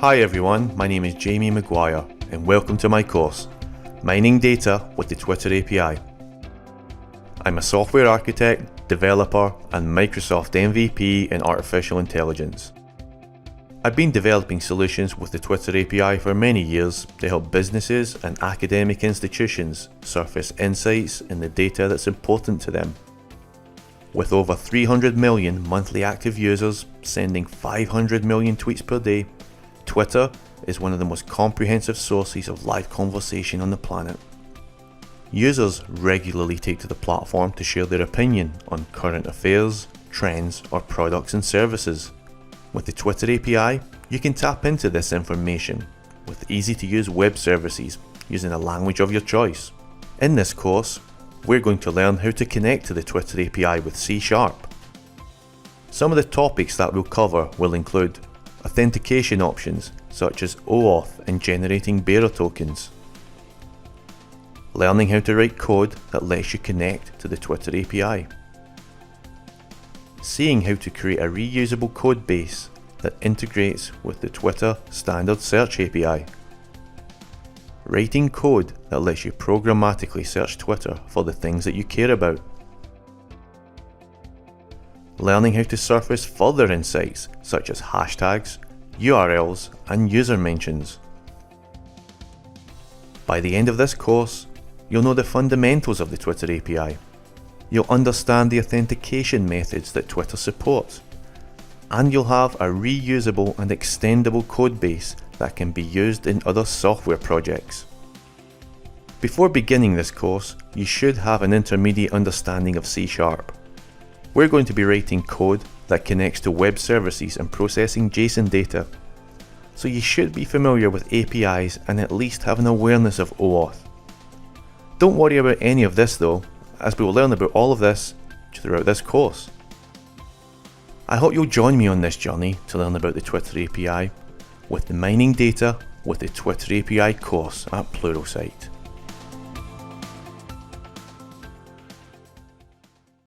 Hi everyone, my name is Jamie Maguire and welcome to my course, Mining Data with the Twitter API. I'm a software architect, developer and Microsoft MVP in artificial intelligence. I've been developing solutions with the Twitter API for many years to help businesses and academic institutions surface insights in the data that's important to them. With over 300 million monthly active users sending 500 million tweets per day, Twitter is one of the most comprehensive sources of live conversation on the planet. Users regularly take to the platform to share their opinion on current affairs, trends, or products and services. With the Twitter API, you can tap into this information with easy-to-use web services using a language of your choice. In this course, we're going to learn how to connect to the Twitter API with C#. Some of the topics that we'll cover will include authentication options such as OAuth and generating bearer tokens, learning how to write code that lets you connect to the Twitter API, seeing how to create a reusable code base that integrates with the Twitter standard search API, writing code that lets you programmatically search Twitter for the things that you care about, learning how to surface further insights such as hashtags, URLs and user mentions. By the end of this course, you'll know the fundamentals of the Twitter API. You'll understand the authentication methods that Twitter supports, and you'll have a reusable and extendable code base that can be used in other software projects. Before beginning this course, you should have an intermediate understanding of C#. We're going to be writing code that connects to web services and processing JSON data, so you should be familiar with APIs and at least have an awareness of OAuth. Don't worry about any of this though, as we will learn about all of this throughout this course. I hope you'll join me on this journey to learn about the Twitter API with the Mining Data with the Twitter API course at Pluralsight.